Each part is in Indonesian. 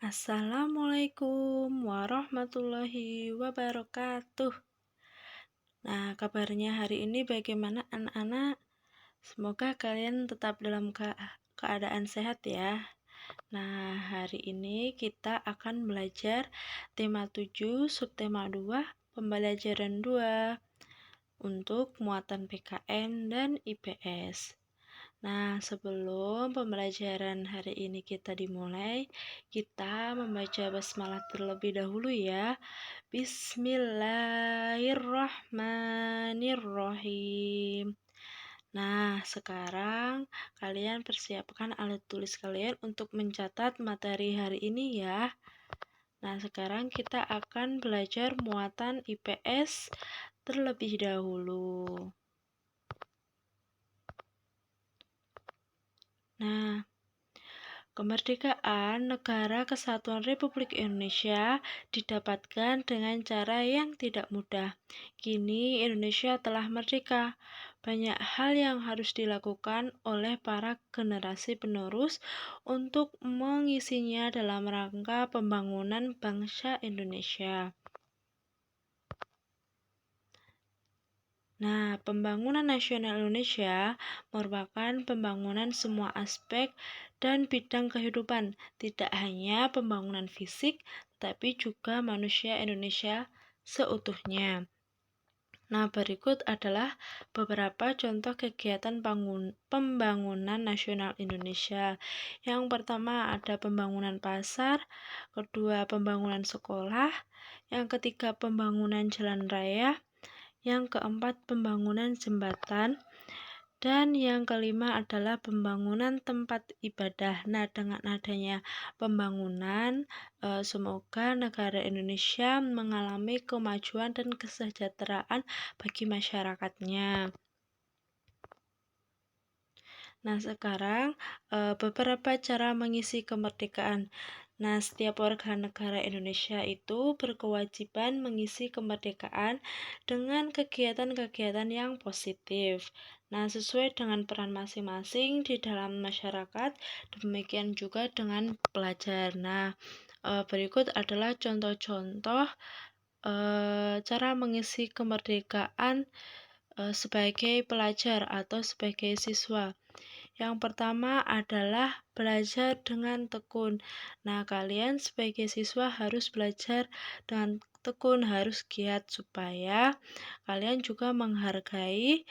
Assalamualaikum warahmatullahi wabarakatuh. Nah, kabarnya hari ini bagaimana anak-anak? Semoga kalian tetap dalam keadaan sehat ya. Nah, hari ini kita akan belajar tema 7, subtema 2, pembelajaran 2 untuk muatan PKN dan IPS. Nah, sebelum pembelajaran hari ini kita dimulai, kita membaca basmalah terlebih dahulu ya. Bismillahirrahmanirrahim. Nah, sekarang kalian persiapkan alat tulis kalian untuk mencatat materi hari ini ya. Nah, sekarang kita akan belajar muatan IPS terlebih dahulu. Nah, kemerdekaan Negara Kesatuan Republik Indonesia didapatkan dengan cara yang tidak mudah. Kini Indonesia telah merdeka. Banyak hal yang harus dilakukan oleh para generasi penerus untuk mengisinya dalam rangka pembangunan bangsa Indonesia. Nah, pembangunan nasional Indonesia merupakan pembangunan semua aspek dan bidang kehidupan, tidak hanya pembangunan fisik, tapi juga manusia Indonesia seutuhnya. Nah, berikut adalah beberapa contoh kegiatan pembangunan nasional Indonesia. Yang pertama ada pembangunan pasar, kedua pembangunan sekolah, yang ketiga pembangunan jalan raya, yang keempat pembangunan jembatan, dan yang kelima adalah pembangunan tempat ibadah. Nah, dengan adanya pembangunan, semoga negara Indonesia mengalami kemajuan dan kesejahteraan bagi masyarakatnya. Nah, sekarang beberapa cara mengisi kemerdekaan. Nah, setiap warga negara Indonesia itu berkewajiban mengisi kemerdekaan dengan kegiatan-kegiatan yang positif. Nah, sesuai dengan peran masing-masing di dalam masyarakat, demikian juga dengan pelajar. Nah, berikut adalah contoh-contoh cara mengisi kemerdekaan sebagai pelajar atau sebagai siswa. Yang pertama adalah belajar dengan tekun. Nah, kalian sebagai siswa harus belajar dengan tekun, harus giat supaya kalian juga menghargai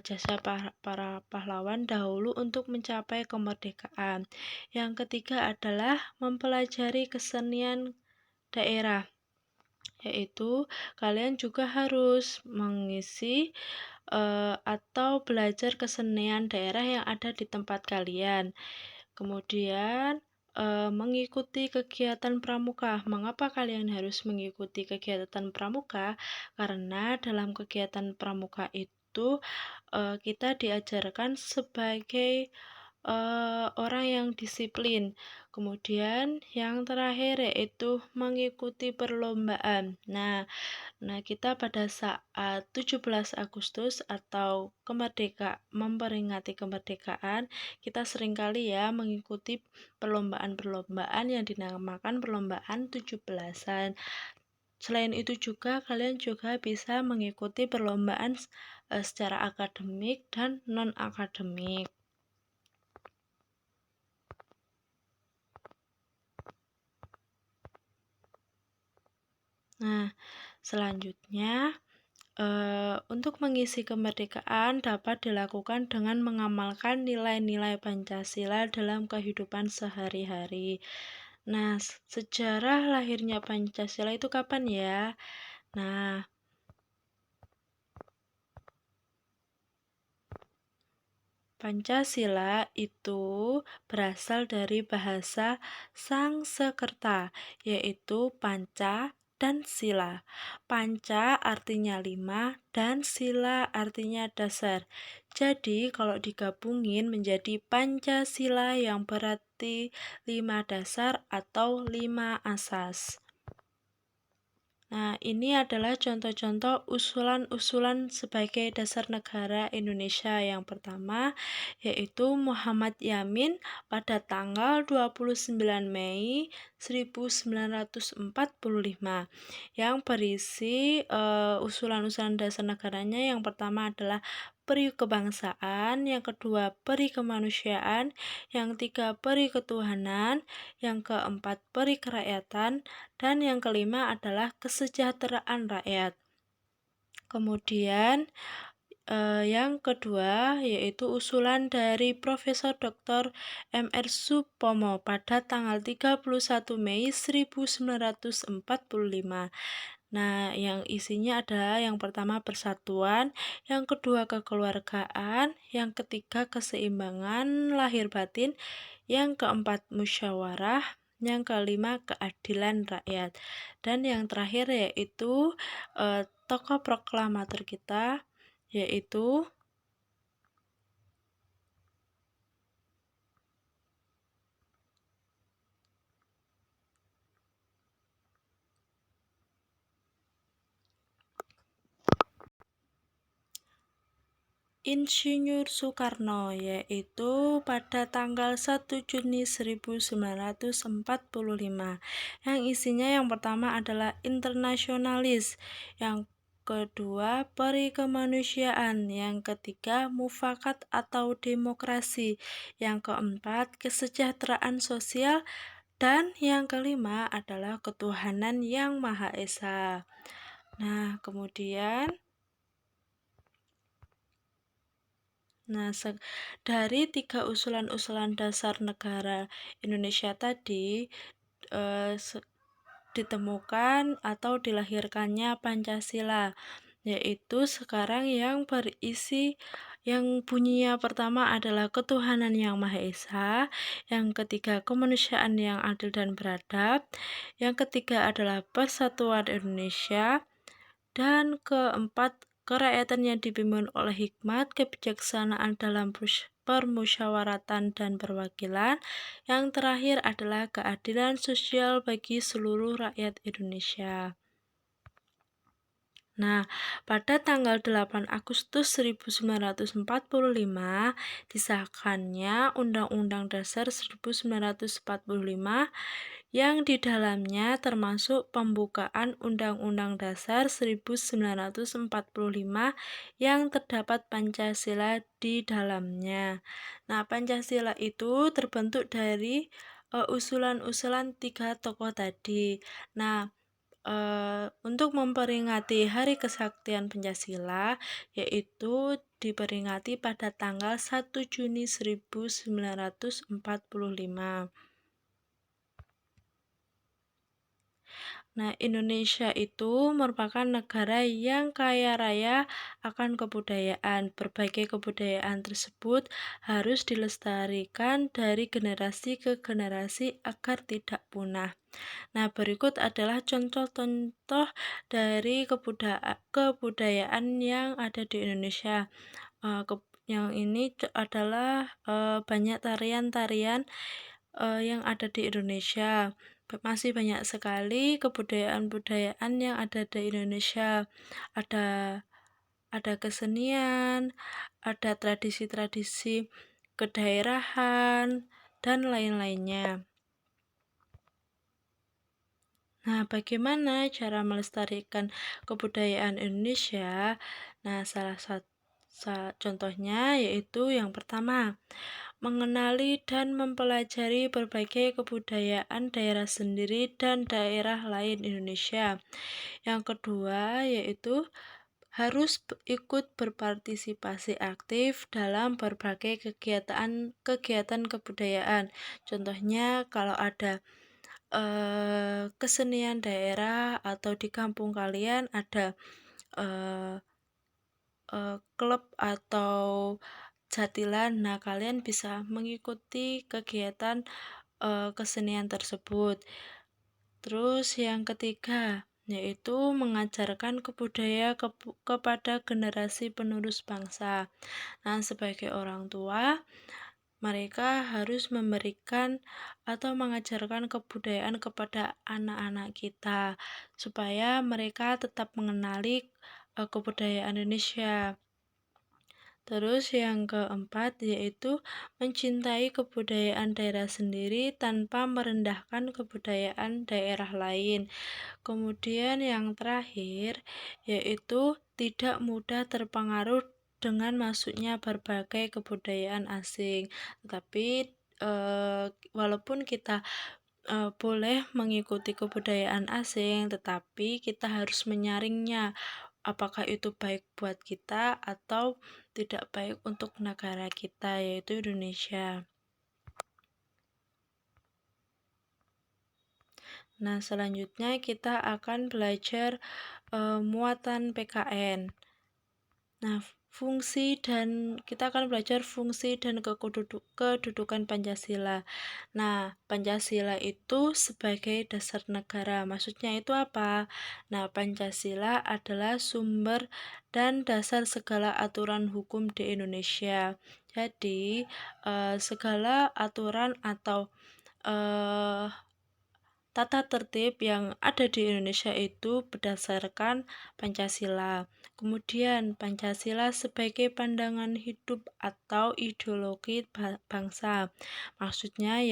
jasa para pahlawan dahulu untuk mencapai kemerdekaan. Yang ketiga adalah mempelajari kesenian daerah, yaitu kalian juga harus mengisi atau belajar kesenian daerah yang ada di tempat kalian. Kemudian mengikuti kegiatan pramuka. Mengapa kalian harus mengikuti kegiatan pramuka? Karena dalam kegiatan pramuka itu kita diajarkan sebagai orang yang disiplin. Kemudian yang terakhir yaitu mengikuti perlombaan. Nah, kita pada saat 17 Agustus atau memperingati kemerdekaan, kita seringkali ya mengikuti perlombaan-perlombaan yang dinamakan perlombaan 17-an. Selain itu juga kalian juga bisa mengikuti perlombaan secara akademik dan non-akademik. Nah, selanjutnya untuk mengisi kemerdekaan dapat dilakukan dengan mengamalkan nilai-nilai Pancasila dalam kehidupan sehari-hari. Nah, sejarah lahirnya Pancasila itu kapan ya? Nah, Pancasila itu berasal dari bahasa Sangsekerta, yaitu panca dan sila. Panca artinya 5 dan sila artinya dasar. Jadi kalau digabungin menjadi Pancasila yang berarti 5 dasar atau 5 asas. Nah, ini adalah contoh-contoh usulan-usulan sebagai dasar negara Indonesia. Yang pertama, yaitu Muhammad Yamin pada tanggal 29 Mei 1945, yang berisi usulan-usulan dasar negaranya. Yang pertama adalah peri kebangsaan, yang kedua peri kemanusiaan, yang ketiga peri ketuhanan, yang keempat peri kerakyatan, dan yang kelima adalah kesejahteraan rakyat. Kemudian yang kedua yaitu usulan dari Profesor Dr. M.R. Supomo pada tanggal 31 Mei 1945. Nah, yang isinya adalah yang pertama persatuan, yang kedua kekeluargaan, yang ketiga keseimbangan lahir batin, yang keempat musyawarah, yang kelima keadilan rakyat. Dan yang terakhir yaitu tokoh proklamator kita yaitu Insinyur Soekarno, yaitu pada tanggal 1 Juni 1945, yang isinya yang pertama adalah internasionalis, yang kedua peri kemanusiaan, yang ketiga mufakat atau demokrasi, yang keempat kesejahteraan sosial, dan yang kelima adalah ketuhanan yang Maha Esa. Nah, kemudian dari tiga usulan-usulan dasar negara Indonesia tadi, ditemukan atau dilahirkannya Pancasila, yaitu sekarang yang berisi yang bunyinya pertama adalah ketuhanan yang Maha Esa, yang ketiga kemanusiaan yang adil dan beradab, yang ketiga adalah persatuan Indonesia, dan keempat kerakyatan yang dipimpin oleh hikmat, kebijaksanaan dalam permusyawaratan dan perwakilan. Yang terakhir adalah keadilan sosial bagi seluruh rakyat Indonesia. Nah, pada tanggal 8 Agustus 1945 disahkannya Undang-Undang Dasar 1945 yang di dalamnya termasuk pembukaan Undang-Undang Dasar 1945 yang terdapat Pancasila di dalamnya. Nah, Pancasila itu terbentuk dari usulan-usulan tiga tokoh tadi. Nah, untuk memperingati Hari Kesaktian Pancasila, yaitu diperingati pada tanggal 1 Juni 1945. Nah, Indonesia itu merupakan negara yang kaya raya akan kebudayaan. Berbagai kebudayaan tersebut harus dilestarikan dari generasi ke generasi agar tidak punah. Nah, berikut adalah contoh-contoh dari kebudayaan yang ada di Indonesia. Yang ini adalah banyak tarian-tarian yang ada di Indonesia. Masih banyak sekali kebudayaan-budayaan yang ada di Indonesia. Ada kesenian, ada tradisi-tradisi kedaerahan, dan lain-lainnya. Nah, bagaimana cara melestarikan kebudayaan Indonesia? Nah, salah satu contohnya yaitu yang pertama, mengenali dan mempelajari berbagai kebudayaan daerah sendiri dan daerah lain Indonesia. Yang kedua yaitu harus ikut berpartisipasi aktif dalam berbagai kegiatan kebudayaan. Contohnya kalau ada kesenian daerah atau di kampung kalian ada klub atau jatilan, nah kalian bisa mengikuti kegiatan kesenian tersebut. Terus yang ketiga yaitu mengajarkan kepada generasi penerus bangsa. Nah, sebagai orang tua Mereka harus memberikan atau mengajarkan kebudayaan kepada anak-anak kita, supaya mereka tetap mengenali kebudayaan Indonesia. Terus yang keempat yaitu mencintai kebudayaan daerah sendiri tanpa merendahkan kebudayaan daerah lain. Kemudian yang terakhir yaitu tidak mudah terpengaruh dengan masuknya berbagai kebudayaan asing. Tetapi walaupun kita boleh mengikuti kebudayaan asing, tetapi kita harus menyaringnya. Apakah itu baik buat kita atau tidak baik untuk negara kita, yaitu Indonesia. Nah, selanjutnya kita akan belajar muatan PKN. Nah, kita akan belajar fungsi dan kedudukan Pancasila. Nah, Pancasila itu sebagai dasar negara. Maksudnya itu apa? Nah, Pancasila adalah sumber dan dasar segala aturan hukum di Indonesia. Jadi, segala aturan atau eh, tata tertib yang ada di Indonesia itu berdasarkan Pancasila. Kemudian Pancasila sebagai pandangan hidup atau ideologi bangsa. Maksudnya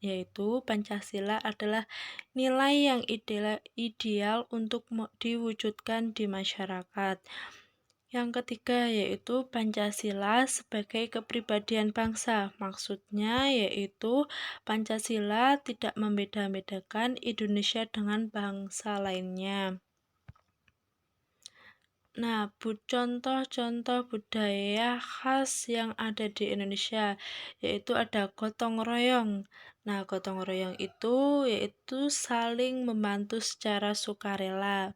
yaitu Pancasila adalah nilai yang ideal untuk diwujudkan di masyarakat. Yang ketiga yaitu Pancasila sebagai kepribadian bangsa. Maksudnya yaitu Pancasila tidak membeda-bedakan Indonesia dengan bangsa lainnya. Nah, contoh-contoh budaya khas yang ada di Indonesia yaitu ada gotong royong. Nah, gotong royong itu yaitu saling membantu secara sukarela.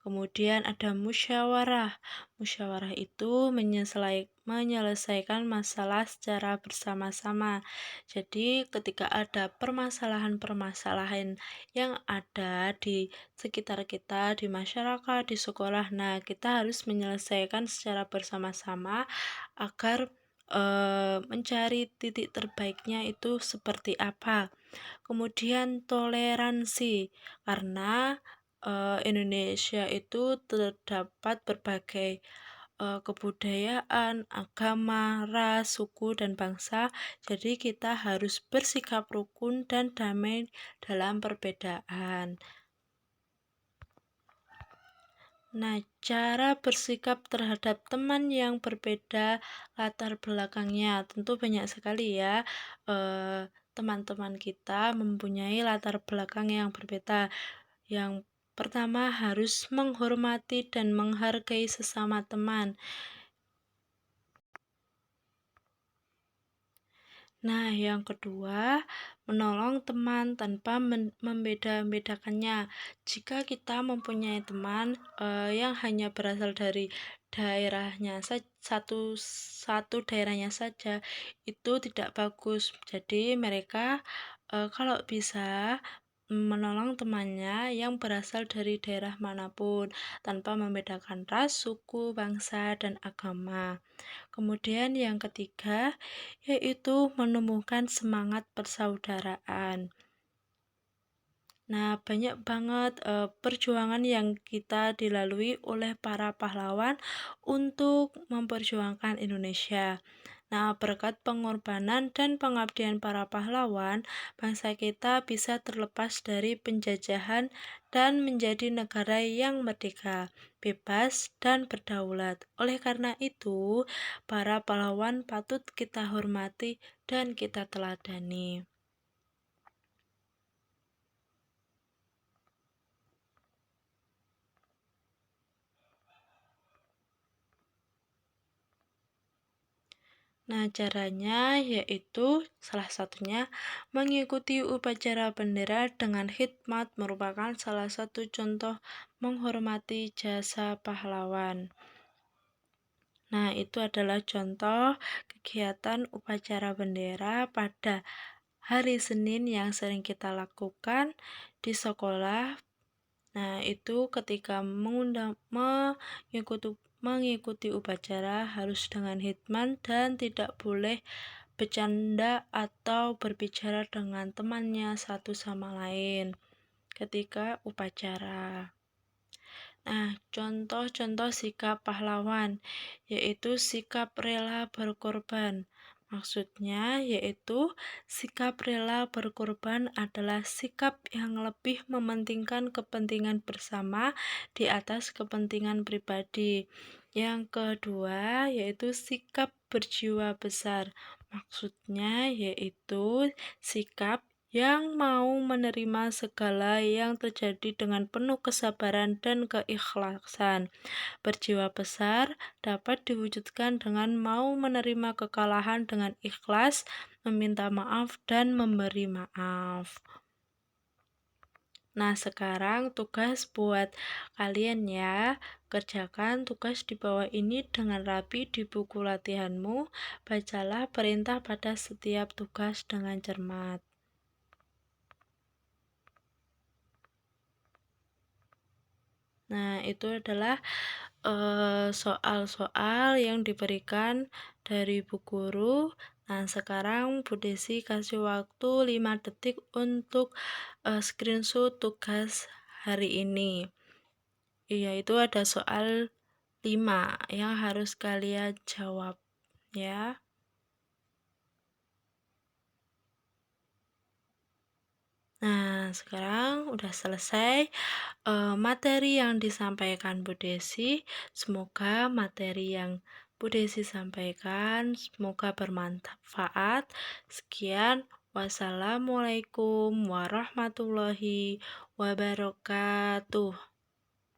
Kemudian ada musyawarah. Musyawarah itu menyelesaikan masalah secara bersama-sama. Jadi, ketika ada permasalahan-permasalahan yang ada di sekitar kita, di masyarakat, di sekolah, nah kita harus menyelesaikan secara bersama-sama agar mencari titik terbaiknya itu seperti apa. Kemudian toleransi, karena Indonesia itu terdapat berbagai kebudayaan, agama, ras, suku, dan bangsa. Jadi kita harus bersikap rukun dan damai dalam perbedaan. Nah, cara bersikap terhadap teman yang berbeda latar belakangnya tentu banyak sekali ya. Teman-teman kita mempunyai latar belakang yang berbeda. Yang pertama harus menghormati dan menghargai sesama teman. Nah, yang kedua, menolong teman tanpa membeda-bedakannya. Jika kita mempunyai teman yang hanya berasal dari daerahnya satu daerahnya saja, itu tidak bagus. Jadi mereka kalau bisa menolong temannya yang berasal dari daerah manapun tanpa membedakan ras, suku, bangsa, dan agama. Kemudian yang ketiga yaitu menumbuhkan semangat persaudaraan. Nah, banyak banget perjuangan yang kita dilalui oleh para pahlawan untuk memperjuangkan Indonesia. Nah, berkat pengorbanan dan pengabdian para pahlawan, bangsa kita bisa terlepas dari penjajahan dan menjadi negara yang merdeka, bebas, dan berdaulat. Oleh karena itu, para pahlawan patut kita hormati dan kita teladani. Nah, caranya yaitu salah satunya mengikuti upacara bendera dengan khidmat merupakan salah satu contoh menghormati jasa pahlawan. Nah, itu adalah contoh kegiatan upacara bendera pada hari Senin yang sering kita lakukan di sekolah. Nah, itu ketika mengikuti upacara harus dengan hikmat dan tidak boleh bercanda atau berbicara dengan temannya satu sama lain ketika upacara. Nah, contoh-contoh sikap pahlawan yaitu sikap rela berkorban. Maksudnya yaitu sikap rela berkorban adalah sikap yang lebih mementingkan kepentingan bersama di atas kepentingan pribadi. Yang kedua yaitu sikap berjiwa besar. Maksudnya yaitu sikap yang mau menerima segala yang terjadi dengan penuh kesabaran dan keikhlasan. Berjiwa besar dapat diwujudkan dengan mau menerima kekalahan dengan ikhlas, meminta maaf, dan memberi maaf. Nah, sekarang tugas buat kalian ya. Kerjakan tugas di bawah ini dengan rapi di buku latihanmu. Bacalah perintah pada setiap tugas dengan cermat. Nah, itu adalah soal-soal yang diberikan dari Bu Guru. Nah, sekarang Bu Desi kasih waktu 5 detik untuk screenshot tugas hari ini. Iya, itu ada soal 5 yang harus kalian jawab ya. Nah, sekarang udah selesai materi yang disampaikan Bu Desi. Semoga materi yang Bu Desi sampaikan semoga bermanfaat. Sekian, wassalamualaikum warahmatullahi wabarakatuh.